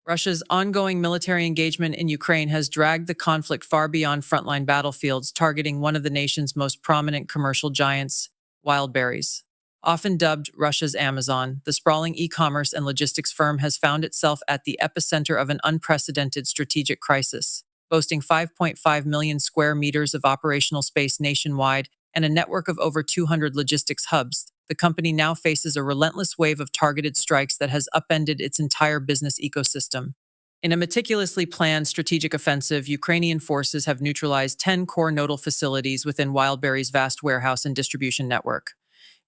Russia's ongoing military engagement in Ukraine has dragged the conflict far beyond frontline battlefields, targeting one of the nation's most prominent commercial giants, Wildberries. Often dubbed Russia's Amazon, the sprawling e-commerce and logistics firm has found itself at the epicenter of an unprecedented strategic crisis. Boasting 5.5 million square meters of operational space nationwide and a network of over 200 logistics hubs, the company now faces a relentless wave of targeted strikes that has upended its entire business ecosystem. In a meticulously planned strategic offensive, Ukrainian forces have neutralized 10 core nodal facilities within Wildberries' vast warehouse and distribution network.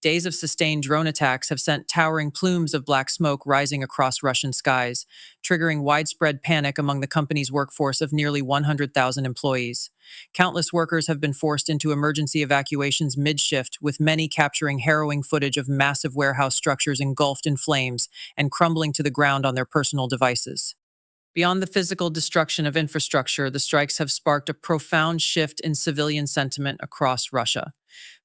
Days of sustained drone attacks have sent towering plumes of black smoke rising across Russian skies, triggering widespread panic among the company's workforce of nearly 100,000 employees. Countless workers have been forced into emergency evacuations mid-shift, with many capturing harrowing footage of massive warehouse structures engulfed in flames and crumbling to the ground on their personal devices. Beyond the physical destruction of infrastructure, the strikes have sparked a profound shift in civilian sentiment across Russia.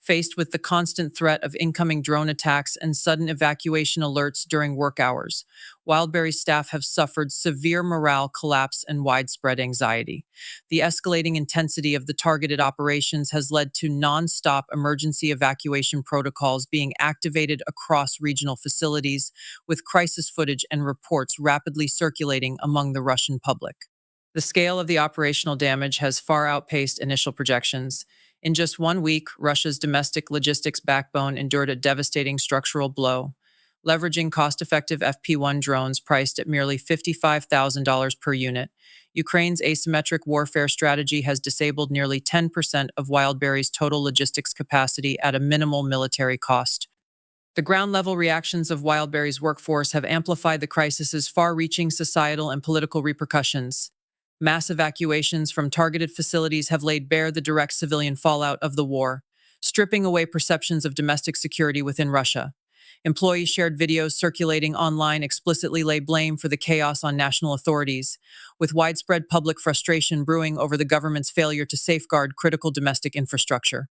Faced with the constant threat of incoming drone attacks and sudden evacuation alerts during work hours, Wildberry staff have suffered severe morale collapse and widespread anxiety. The escalating intensity of the targeted operations has led to non-stop emergency evacuation protocols being activated across regional facilities, with crisis footage and reports rapidly circulating among the Russian public. The scale of the operational damage has far outpaced initial projections. In just 1 week, Russia's domestic logistics backbone endured a devastating structural blow. Leveraging cost-effective FP-1 drones priced at merely $55,000 per unit, Ukraine's asymmetric warfare strategy has disabled nearly 10% of Wildberries' total logistics capacity at a minimal military cost. The ground-level reactions of Wildberries' workforce have amplified the crisis's far-reaching societal and political repercussions. Mass evacuations from targeted facilities have laid bare the direct civilian fallout of the war, stripping away perceptions of domestic security within Russia. Employees shared videos circulating online explicitly lay blame for the chaos on national authorities, with widespread public frustration brewing over the government's failure to safeguard critical domestic infrastructure.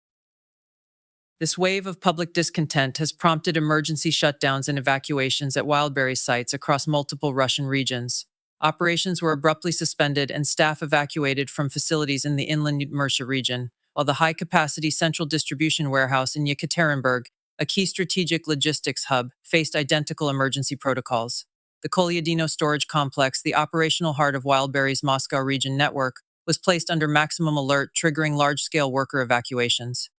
This wave of public discontent has prompted emergency shutdowns and evacuations at Wildberries sites across multiple Russian regions. Operations were abruptly suspended and staff evacuated from facilities in the inland Udmurtia region, while the high-capacity central distribution warehouse in Yekaterinburg, a key strategic logistics hub, faced identical emergency protocols. The Kolyadino storage complex, the operational heart of Wildberries' Moscow region network, was placed under maximum alert, triggering large-scale worker evacuations.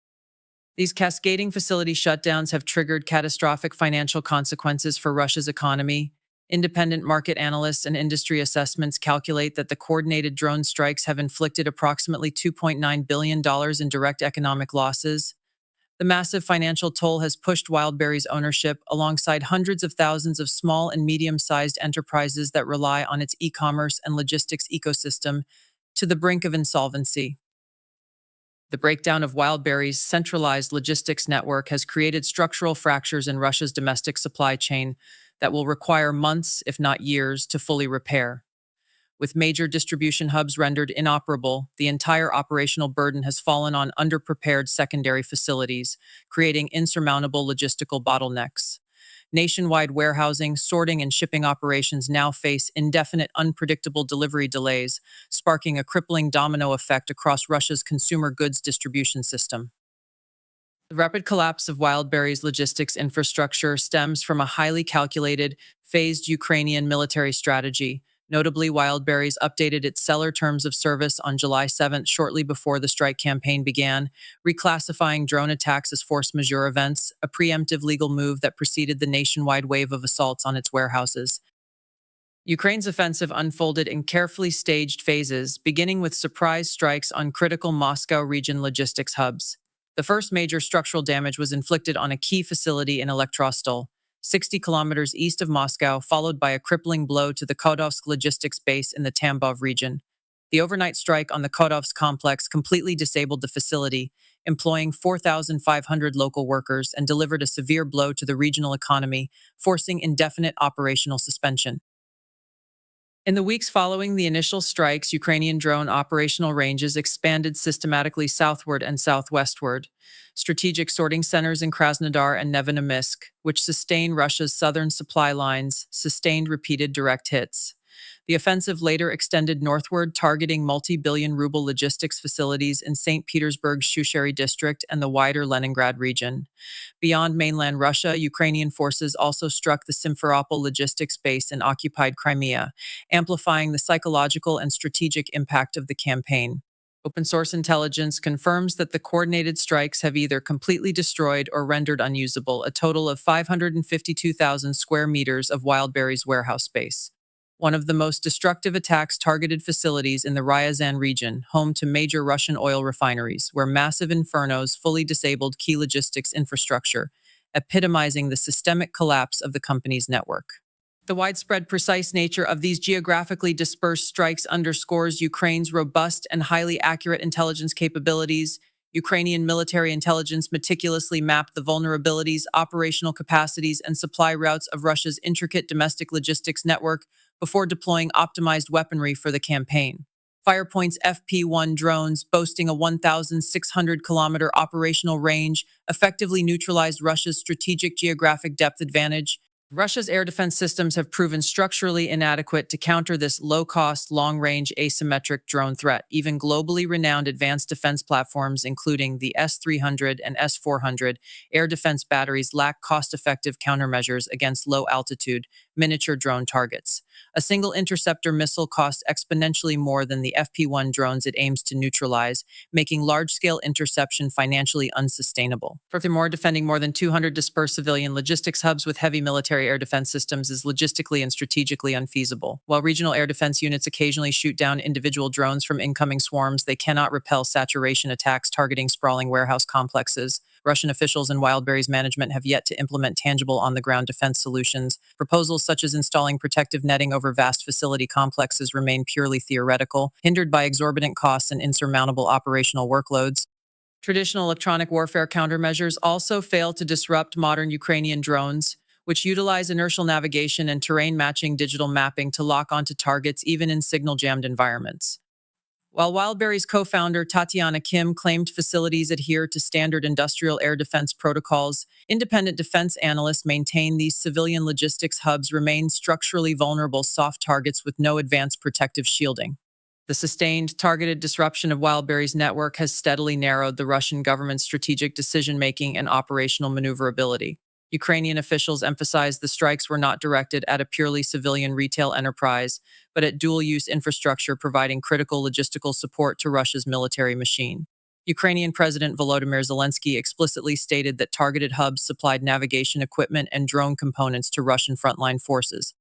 These cascading facility shutdowns have triggered catastrophic financial consequences for Russia's economy. Independent market analysts and industry assessments calculate that the coordinated drone strikes have inflicted approximately $2.9 billion in direct economic losses. The massive financial toll has pushed Wildberries' ownership, alongside hundreds of thousands of small and medium-sized enterprises that rely on its e-commerce and logistics ecosystem, to the brink of insolvency. The breakdown of Wildberries' centralized logistics network has created structural fractures in Russia's domestic supply chain that will require months, if not years, to fully repair. With major distribution hubs rendered inoperable, the entire operational burden has fallen on underprepared secondary facilities, creating insurmountable logistical bottlenecks. Nationwide warehousing, sorting, and shipping operations now face indefinite, unpredictable delivery delays, sparking a crippling domino effect across Russia's consumer goods distribution system. The rapid collapse of Wildberries' logistics infrastructure stems from a highly calculated, phased Ukrainian military strategy. Notably, Wildberries updated its seller terms of service on July 7th, shortly before the strike campaign began, reclassifying drone attacks as force majeure events, a preemptive legal move that preceded the nationwide wave of assaults on its warehouses. Ukraine's offensive unfolded in carefully staged phases, beginning with surprise strikes on critical Moscow region logistics hubs. The first major structural damage was inflicted on a key facility in Elektrostol, 60 kilometers east of Moscow, followed by a crippling blow to the Kodovsk logistics base in the Tambov region. The overnight strike on the Kodovsk complex completely disabled the facility, employing 4,500 local workers, and delivered a severe blow to the regional economy, forcing indefinite operational suspension. In the weeks following the initial strikes, Ukrainian drone operational ranges expanded systematically southward and southwestward. Strategic sorting centers in Krasnodar and Nevonomysk, which sustain Russia's southern supply lines, sustained repeated direct hits. The offensive later extended northward, targeting multi-billion ruble logistics facilities in St. Petersburg's Shusheri district and the wider Leningrad region. Beyond mainland Russia, Ukrainian forces also struck the Simferopol logistics base in occupied Crimea, amplifying the psychological and strategic impact of the campaign. Open source intelligence confirms that the coordinated strikes have either completely destroyed or rendered unusable a total of 552,000 square meters of Wildberries warehouse space. One of the most destructive attacks targeted facilities in the Ryazan region, home to major Russian oil refineries, where massive infernos fully disabled key logistics infrastructure, epitomizing the systemic collapse of the company's network. The widespread, precise nature of these geographically dispersed strikes underscores Ukraine's robust and highly accurate intelligence capabilities. Ukrainian military intelligence meticulously mapped the vulnerabilities, operational capacities, and supply routes of Russia's intricate domestic logistics network before deploying optimized weaponry for the campaign. Firepoint's FP-1 drones, boasting a 1,600-kilometer operational range, effectively neutralized Russia's strategic geographic depth advantage. Russia's air defense systems have proven structurally inadequate to counter this low-cost, long-range asymmetric drone threat. Even globally renowned advanced defense platforms, including the S-300 and S-400 air defense batteries, lack cost-effective countermeasures against low-altitude, miniature drone targets. A single interceptor missile costs exponentially more than the FP-1 drones it aims to neutralize, making large-scale interception financially unsustainable. Furthermore, defending more than 200 dispersed civilian logistics hubs with heavy military air defense systems is logistically and strategically unfeasible. While regional air defense units occasionally shoot down individual drones from incoming swarms, they cannot repel saturation attacks targeting sprawling warehouse complexes. Russian officials and Wildberries management have yet to implement tangible on-the-ground defense solutions. Proposals such as installing protective netting over vast facility complexes remain purely theoretical, hindered by exorbitant costs and insurmountable operational workloads. Traditional electronic warfare countermeasures also fail to disrupt modern Ukrainian drones, which utilize inertial navigation and terrain-matching digital mapping to lock onto targets even in signal-jammed environments. While Wildberries co-founder Tatiana Kim claimed facilities adhere to standard industrial air defense protocols, independent defense analysts maintain these civilian logistics hubs remain structurally vulnerable soft targets with no advanced protective shielding. The sustained, targeted disruption of Wildberries' network has steadily narrowed the Russian government's strategic decision-making and operational maneuverability. Ukrainian officials emphasized the strikes were not directed at a purely civilian retail enterprise, but at dual-use infrastructure providing critical logistical support to Russia's military machine. Ukrainian President Volodymyr Zelensky explicitly stated that targeted hubs supplied navigation equipment and drone components to Russian frontline forces.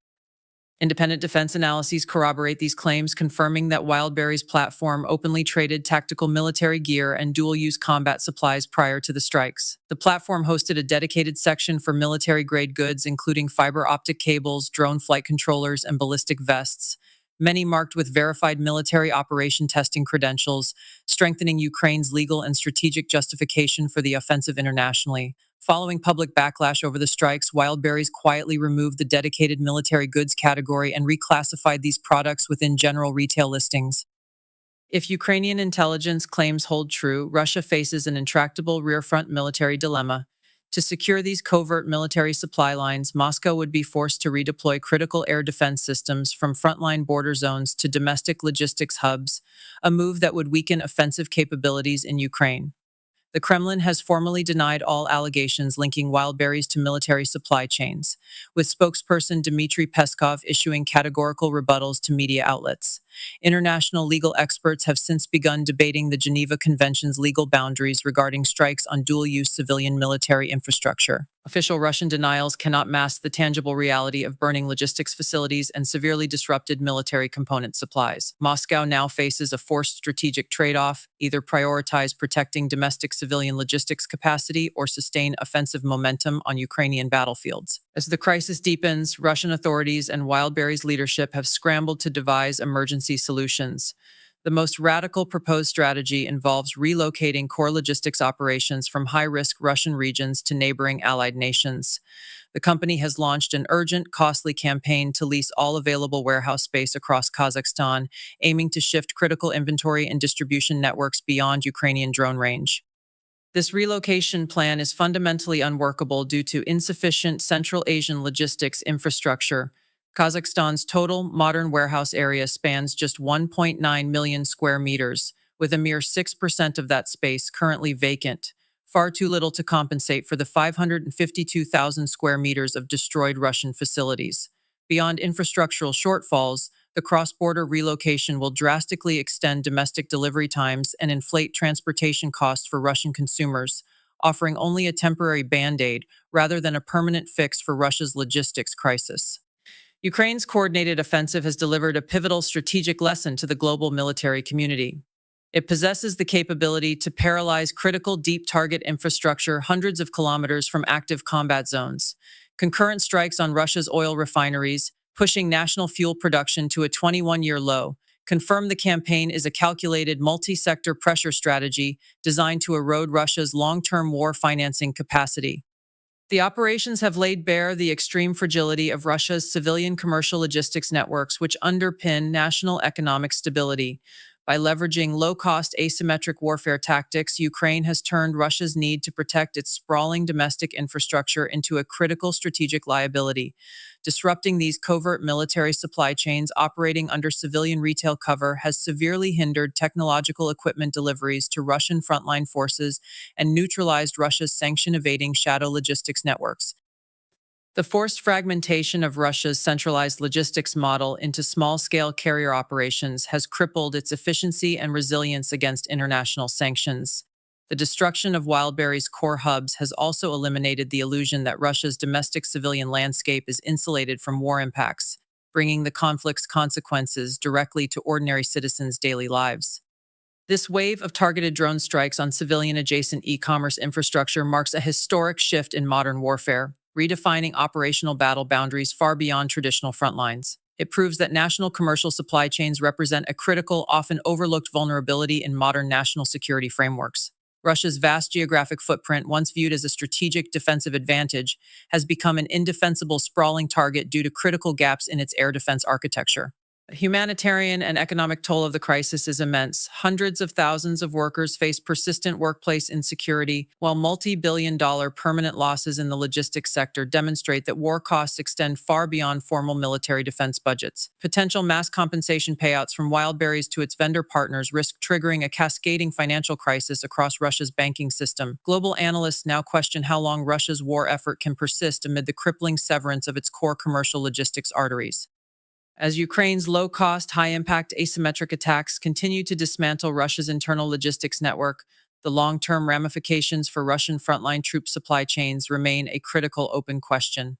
Independent defense analyses corroborate these claims, confirming that Wildberries' platform openly traded tactical military gear and dual-use combat supplies prior to the strikes. The platform hosted a dedicated section for military-grade goods, including fiber optic cables, drone flight controllers, and ballistic vests, many marked with verified military operation testing credentials, strengthening Ukraine's legal and strategic justification for the offensive internationally. Following public backlash over the strikes, Wildberries quietly removed the dedicated military goods category and reclassified these products within general retail listings. If Ukrainian intelligence claims hold true, Russia faces an intractable rear-front military dilemma. To secure these covert military supply lines, Moscow would be forced to redeploy critical air defense systems from frontline border zones to domestic logistics hubs, a move that would weaken offensive capabilities in Ukraine. The Kremlin has formally denied all allegations linking Wildberries to military supply chains, with spokesperson Dmitry Peskov issuing categorical rebuttals to media outlets. International legal experts have since begun debating the Geneva Convention's legal boundaries regarding strikes on dual-use civilian military infrastructure. Official Russian denials cannot mask the tangible reality of burning logistics facilities and severely disrupted military component supplies. Moscow now faces a forced strategic trade-off: either prioritize protecting domestic civilian logistics capacity or sustain offensive momentum on Ukrainian battlefields. As the crisis deepens, Russian authorities and Wildberries' leadership have scrambled to devise emergency solutions. The most radical proposed strategy involves relocating core logistics operations from high-risk Russian regions to neighboring allied nations. The company has launched an urgent, costly campaign to lease all available warehouse space across Kazakhstan, aiming to shift critical inventory and distribution networks beyond Ukrainian drone range. This relocation plan is fundamentally unworkable due to insufficient Central Asian logistics infrastructure, Kazakhstan's total modern warehouse area spans just 1.9 million square meters, with a mere 6% of that space currently vacant, far too little to compensate for the 552,000 square meters of destroyed Russian facilities. Beyond infrastructural shortfalls, the cross border relocation will drastically extend domestic delivery times and inflate transportation costs for Russian consumers, offering only a temporary band aid rather than a permanent fix for Russia's logistics crisis. Ukraine's coordinated offensive has delivered a pivotal strategic lesson to the global military community. It possesses the capability to paralyze critical deep target infrastructure hundreds of kilometers from active combat zones. Concurrent strikes on Russia's oil refineries, pushing national fuel production to a 21-year low, confirm the campaign is a calculated multi-sector pressure strategy designed to erode Russia's long-term war financing capacity. The operations have laid bare the extreme fragility of Russia's civilian commercial logistics networks, which underpin national economic stability. By leveraging low-cost asymmetric warfare tactics, Ukraine has turned Russia's need to protect its sprawling domestic infrastructure into a critical strategic liability. Disrupting these covert military supply chains operating under civilian retail cover has severely hindered technological equipment deliveries to Russian frontline forces and neutralized Russia's sanction-evading shadow logistics networks. The forced fragmentation of Russia's centralized logistics model into small-scale carrier operations has crippled its efficiency and resilience against international sanctions. The destruction of Wildberries' core hubs has also eliminated the illusion that Russia's domestic civilian landscape is insulated from war impacts, bringing the conflict's consequences directly to ordinary citizens' daily lives. This wave of targeted drone strikes on civilian-adjacent e-commerce infrastructure marks a historic shift in modern warfare, redefining operational battle boundaries far beyond traditional front lines. It proves that national commercial supply chains represent a critical, often overlooked vulnerability in modern national security frameworks. Russia's vast geographic footprint, once viewed as a strategic defensive advantage, has become an indefensible, sprawling target due to critical gaps in its air defense architecture. The humanitarian and economic toll of the crisis is immense. Hundreds of thousands of workers face persistent workplace insecurity, while multi-billion-dollar permanent losses in the logistics sector demonstrate that war costs extend far beyond formal military defense budgets. Potential mass compensation payouts from Wildberries to its vendor partners risk triggering a cascading financial crisis across Russia's banking system. Global analysts now question how long Russia's war effort can persist amid the crippling severance of its core commercial logistics arteries. As Ukraine's low-cost, high-impact asymmetric attacks continue to dismantle Russia's internal logistics network, the long-term ramifications for Russian frontline troop supply chains remain a critical open question.